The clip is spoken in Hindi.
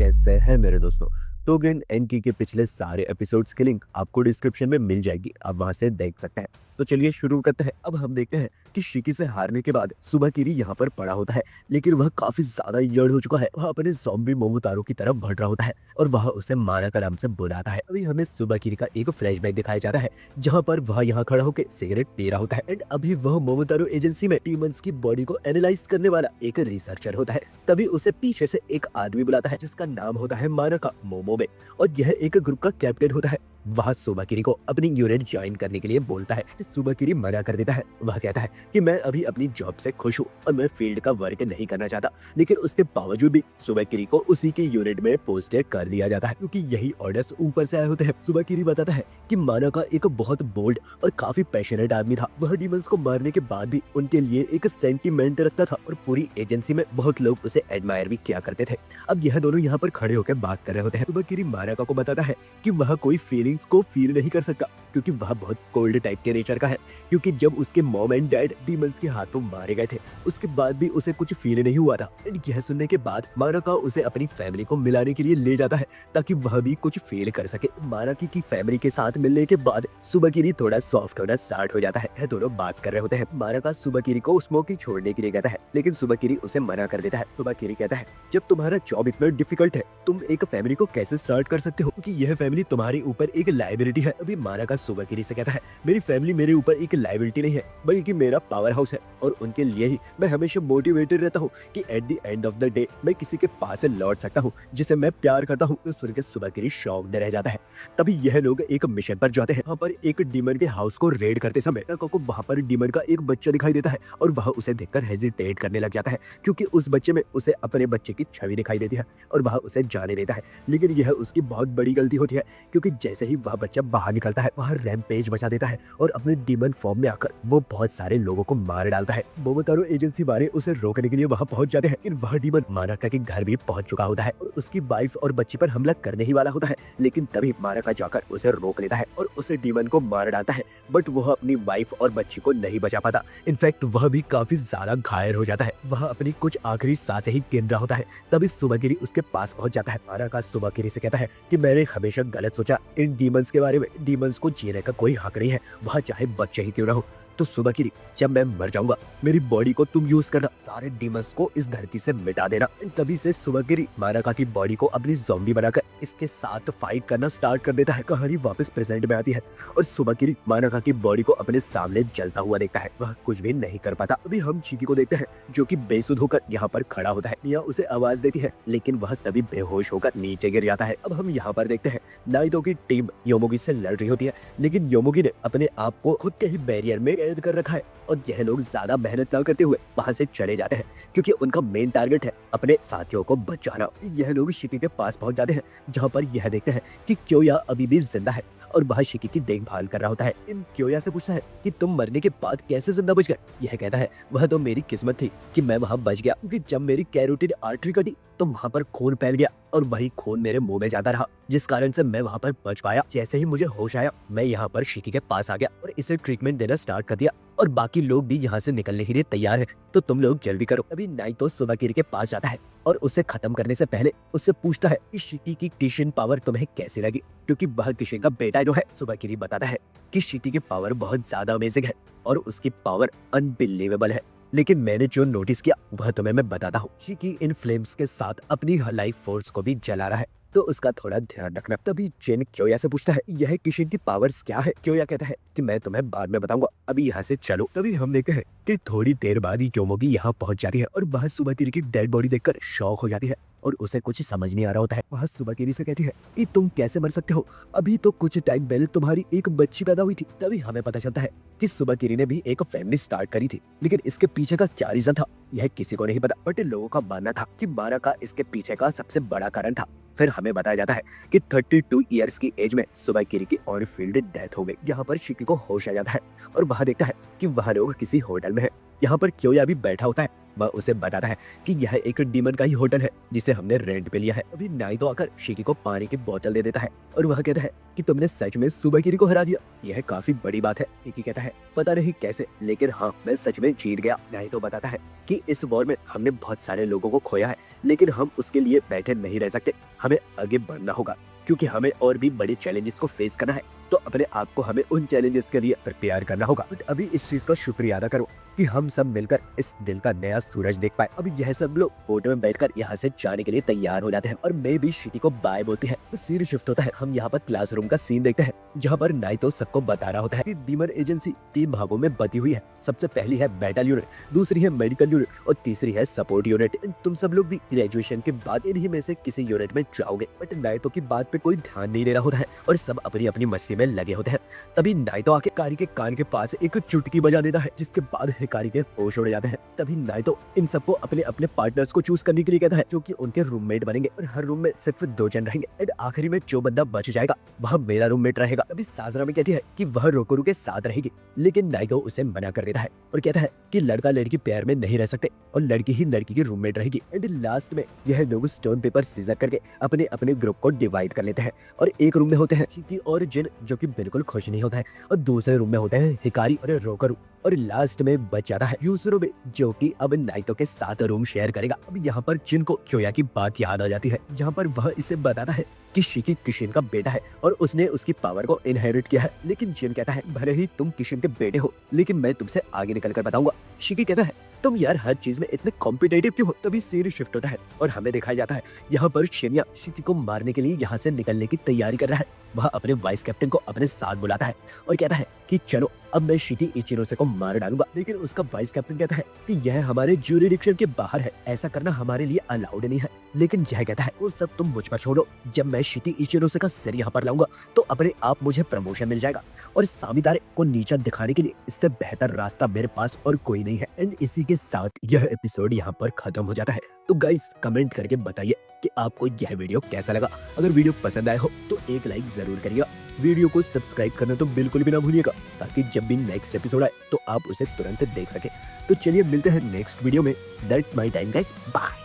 कैसे हैं मेरे दोस्तों। तो अगेन एनकी के पिछले सारे एपिसोड्स की लिंक आपको डिस्क्रिप्शन में मिल जाएगी, आप वहां से देख सकते हैं। तो चलिए शुरू करते हैं। अब हम देखते हैं कि शिकी से हारने के बाद सुबाकिरी यहाँ पर पड़ा होता है, लेकिन वह काफी ज्यादा इंजर्ड हो चुका है। वह अपने ज़ॉम्बी मोमोतारो की तरफ बढ़ रहा होता है और वह उसे माना का नाम से बुलाता है। अभी हमें सुबाकिरी का एक फ्लैशबैक दिखाया जाता है जहाँ पर वह यहाँ खड़ा होकर सिगरेट पी रहा होता है एंड अभी वह मोमोतारो एजेंसी में डीमंस की बॉडी को एनालाइज करने वाला एक रिसर्चर होता है। तभी उसे पीछे से एक आदमी बुलाता है जिसका नाम होता है मानाका मोमोबे और यह एक ग्रुप का कैप्टन होता है। वह सुबाकिरी को अपनी यूनिट ज्वाइन करने के लिए बोलता है। सुबाकिरी मना कर देता है। वह कहता है कि मैं अभी अपनी जॉब से खुश हूँ और मैं फील्ड का वर्क नहीं करना चाहता, लेकिन उसके बावजूद भी सुबाकिरी को उसी की यूनिट में पोस्टेड कर दिया जाता है क्योंकि यही ऑर्डर्स ऊपर से आए होते हैं। सुबाकिरी बताता है कि मानाका एक बहुत बोल्ड और काफी पैशनेट आदमी था। वह डीमंस को मारने के बाद भी उनके लिए एक सेंटीमेंट रखता था और पूरी एजेंसी में बहुत लोग उसे एडमायर भी किया करते थे। अब यह दोनों यहाँ पर खड़े होकर बात कर रहे होते हैं। सुबाकिरी मानाका को बताता है कि वह कोई फीलिंग्स को फील नहीं कर सकता क्योंकि वह बहुत कोल्ड टाइप के नेचर का है, क्योंकि जब उसके मॉम एंड डैड डीमंस के हाथों मारे गए थे उसके बाद भी उसे कुछ फील नहीं हुआ था। एंड यह सुनने के बाद मानाका उसे अपनी फैमिली को मिलाने के लिए ले जाता है ताकि वह भी कुछ फील कर सके। मानाकी की फैमिली के साथ मिलने के बाद सुबाकिरी थोड़ा सॉफ्ट होना स्टार्ट हो जाता है। यह दोनों बात कर रहे होते हैं। मानाका सुबाकिरी को स्मोकिंग छोड़ने के लिए कहता है, लेकिन सुबाकिरी उसे मना कर देता है। सुबाकिरी कहता है, जब तुम्हारा जॉब इतना डिफिकल्ट है तुम एक फैमिली को कैसे स्टार्ट कर सकते हो, क्योंकि यह फैमिली तुम्हारे ऊपर एक लाइबिलिटी है। अभी मानाका सुबाकिरी से कहता है, मेरी फैमिली मेरे ऊपर एक लाइबिलिटी नहीं है बल्कि मेरा पावर हाउस है और उनके लिए ही मैं हमेशा मोटिवेटेड रहता हूँ कि at the end of the day मैं किसी के पास से लौट सकता हूँ जिसे मैं प्यार करता हूँ। तो सुन के सुबाकिरी शॉक्ड रह जाता है। तभी यह लोग एक मिशन पर जाते हैं। वहाँ पर एक डीमन के हाउस को रेड करते समय मानाका को वहाँ पर डीमन का एक बच्चा दिखाई देता है और वह उसे देखकर हेजिटेट करने लग जाता है क्योंकि उस बच्चे में उसे अपने बच्चे की छवि दिखाई देती है और वह उसे जाने देता है। लेकिन यह उसकी बहुत बड़ी गलती होती है क्योंकि जैसे ही वह बच्चा बाहर निकलता है वह रैम्पेज मचा देता है और अपने डीमन फॉर्म में आकर वो बहुत सारे लोगों को मार डालता है। मोमोतारो एजेंसी वाले उसे रोकने के लिए वहां पहुंच जाते हैं, लेकिन वह डीमन मानाका के घर भी पहुंच चुका होता है और उसकी वाइफ और बच्ची पर हमला करने ही वाला होता है। लेकिन तभी मानाका जाकर उसे रोक लेता है और उसे डीमन को मार डालता है, बट वह अपनी वाइफ और बच्ची को नहीं बचा पाता। इनफैक्ट वह भी काफी ज्यादा घायल हो जाता है। वह अपनी कुछ आखिरी सांसें ही गिन रहा होता है। तभी सुबाकिरी उसके पास पहुंच जाता है। मानाका सुबाकिरी से कहता है कि मैंने हमेशा गलत सोचा इन डीमंस के बारे में। डीमंस को जीने का कोई हक नहीं है, वह चाहे बच्चे ही क्यों ना हो। तो सुबाकिरी, जब मैं मर जाऊंगा मेरी बॉडी को तुम यूज करना, सारे डीमंस को इस धरती से मिटा देना। तभी से सुबाकिरी मानाका की बॉडी को अपनी ज़ॉम्बी बनाकर इसके साथ फाइट करना स्टार्ट कर देता है। कहानी वापस प्रेजेंट में आती है और सुबाकिरी मानाका की बॉडी को अपने सामने जलता हुआ देखता है। वह कुछ भी नहीं कर पाता। अभी हम शिकी को देखते हैं जो कि बेसुध होकर यहाँ पर खड़ा होता है। मिया उसे आवाज देती है लेकिन वह तभी बेहोश होकर नीचे गिर जाता है। अब हम यहाँ पर देखते हैं नाइतो की टीम योमोगी से लड़ रही होती है, लेकिन योमोगी ने अपने आप को खुद के ही बैरियर में कैद कर रखा है और यह लोग ज्यादा मेहनत न करते हुए वहां से चले जाते हैं क्योंकि उनका मेन टारगेट है अपने साथियों को बचाना। यह लोग शिकी के पास पहुंच जाते हैं जहां पर यह देखते हैं कि क्योया अभी भी जिंदा है और वह शिकी की देखभाल कर रहा होता है। इन क्योया से पूछता है कि तुम मरने के बाद कैसे जिंदा बच गए। यह कहता है वह तो मेरी किस्मत थी कि मैं वहां बच गया, क्योंकि जब मेरी कैरोटिड आर्टरी कटी तो वहां पर खून फैल गया और वही खून मेरे मुंह में जाता रहा, जिस कारण से मैं वहां पर बच पाया। जैसे ही मुझे होश आया मैं यहाँ पर शिकी के पास आ गया और इसे ट्रीटमेंट देना स्टार्ट कर दिया और बाकी लोग भी यहाँ से निकलने के लिए तैयार हैं, तो तुम लोग जल्दी करो। अभी नाइतो सुबाकिरी के पास जाता है और उसे खत्म करने से पहले उससे पूछता है कि शिकी की किशिन पावर तुम्हें कैसी लगी, क्योंकि वह किशिन का बेटा जो है। सुबाकिरी बताता है कि शिकी की पावर बहुत ज्यादा अमेजिंग है और उसकी पावर अनबिलीवेबल है, लेकिन मैंने जो नोटिस किया वह तुम्हें मैं बताता हूँ। शिकी इन फ्लेम्स के साथ अपनी लाइफ फोर्स को भी जला रहा है, तो उसका थोड़ा ध्यान रखना। तभी जिन क्योया से पूछता है यह किशिन की पावर्स क्या है। क्योया कहता है कि मैं तुम्हें बाद में बताऊंगा, अभी यहाँ से चलो। तभी हम देखते हैं कि थोड़ी देर बाद ही क्योमोगी यहाँ पहुंच जाती है और वह सुबाकिरी की डेड बॉडी देखकर शॉक हो जाती है और उसे कुछ समझ नहीं आ रहा होता है। वह सुबाकिरी से कहती है कि तुम कैसे मर सकते हो, अभी तो कुछ टाइम पहले तुम्हारी एक बच्ची पैदा हुई थी। तभी हमें पता चलता है कि सुबाकिरी ने भी एक फैमिली स्टार्ट करी थी, लेकिन इसके पीछे का क्या रीजन था यह किसी को नहीं पता, बट लोगों का मानना था कि मानाका इसके पीछे का सबसे बड़ा कारण था। फिर हमें बताया जाता है कि 32 इयर्स की एज में सुबाकिरी की ऑन फील्ड डेथ हो गई। यहाँ पर शिकी को होश आ जाता है और वह देखता है कि वह लोग किसी होटल में है। यहाँ पर क्योया भी बैठा होता है। वह उसे बताता है कि यह एक डीमन का ही होटल है जिसे हमने रेंट पे लिया है। अभी नाइतो आकर शिकी को पानी की बोतल दे देता है और वह कहता है कि तुमने सच में सुबह को हरा दिया, यह काफी बड़ी बात है। शिकी कहता है पता नहीं कैसे, लेकिन हाँ मैं सच में जीत गया। नाइतो बताता है कि इस वॉर में हमने बहुत सारे लोगों को खोया है, लेकिन हम उसके लिए बैठे नहीं रह सकते, हमें आगे बढ़ना होगा क्योंकि हमें और भी बड़े चैलेंजेस को फेस करना है। तो अपने आप को हमें उन चैलेंजेस के लिए प्रिपेयर करना होगा। बट अभी इस चीज का शुक्रिया अदा करो कि हम सब मिलकर इस दिल का नया सूरज देख पाए। अभी यह सब लोग बोट में बैठकर यहाँ से जाने के लिए तैयार हो जाते हैं और मैं भी शिकी को बाय बोलती है। सीन शिफ्ट होता है, हम यहाँ पर क्लासरूम का सीन देखते हैं जहाँ पर नाइतो सबको बता रहा होता है कि डीमन एजेंसी 3 भागों में बटी हुई है। सबसे पहली है बैटल यूनिट, दूसरी है मेडिकल यूनिट और तीसरी है सपोर्ट यूनिट। तुम सब लोग भी ग्रेजुएशन के बाद इन्हीं में से किसी यूनिट में जाओगे। बट नाइतो की बात पे कोई ध्यान नहीं दे रहा होता है और सब अपनी अपनी मस्ती में लगे होते हैं। तभी नाइतो आके हिकारी के कान के पास एक चुटकी बजा देता है जिसके बाद हिकारी के होश उड़ जाते हैं। तभी नाइतो इन सबको अपने अपने पार्टनर्स को चूज करने के लिए कहता है जो कि उनके रूममेट बनेंगे और हर रूम में सिर्फ 2 जन रहेंगे एंड आखिरी में जो बंदा बच जाएगा वह मेरा रूममेट रहेगा। तभी साजरा में कहती है कि वह रोकोरू के साथ रहेगी, लेकिन नाइतो उसे मना कर देता है और कहता है कि लड़का लड़की पेयर में नहीं रह सकते और लड़की ही लड़की की रूममेट रहेगी। एंड लास्ट में यह लोग स्टोन पेपर सीजर करके अपने अपने ग्रुप को डिवाइड कर लेते हैं और एक रूम में होते हैं शिकी और जिन जो कि बिल्कुल खुश नहीं होता है और दूसरे रूम में होते हैं हिकारी और रोकोरू और लास्ट में बच जाता है यूसुरुबे जो कि अब नाइतो के साथ रूम शेयर करेगा। अब यहाँ पर जिन को क्योया की बात याद आ जाती है जहाँ पर वह इसे बताता है कि शिकी किशिन का बेटा है और उसने उसकी पावर को इनहेरिट किया है। लेकिन जिन कहता है भले ही तुम किशिन के बेटे हो लेकिन मैं तुमसे आगे निकल कर बताऊंगा। शिकी कहता है तुम यार हर चीज में इतने कॉम्पिटेटिव क्यों हो। तभी सीन शिफ्ट होता है और हमें दिखाया जाता है यहाँ पर शिन्या शिकी को मारने के लिए यहाँ से निकलने की तैयारी कर रहा है। वह अपने वाइस कैप्टन को अपने साथ बुलाता है और कहता है कि चलो अब मैं शिकी इचिरोसे को मार डालूंगा। लेकिन उसका वाइस कैप्टन कहता है कि यह हमारे ज्यूरिडिक्शन के बाहर है, ऐसा करना हमारे लिए अलाउड नहीं है। लेकिन यह कहता है वो सब तुम मुझ पर छोड़ो, जब मैं शिकी इचिरोसे का सिर यहाँ पर लाऊंगा तो अपने आप मुझे प्रमोशन मिल जाएगा और सामीदारे को नीचा दिखाने के लिए इससे बेहतर रास्ता मेरे पास और कोई नहीं है। एंड इसी के साथ यह एपिसोड यहाँ पर खत्म हो जाता है। तो गाइस कमेंट करके बताइए कि आपको यह वीडियो कैसा लगा। अगर वीडियो पसंद आया हो तो एक लाइक जरूर करिएगा। वीडियो को सब्सक्राइब करना तो बिल्कुल भी ना भूलिएगा ताकि जब भी नेक्स्ट एपिसोड आए तो आप उसे तुरंत देख सके। तो चलिए मिलते हैं नेक्स्ट वीडियो में। That's my time guys, bye.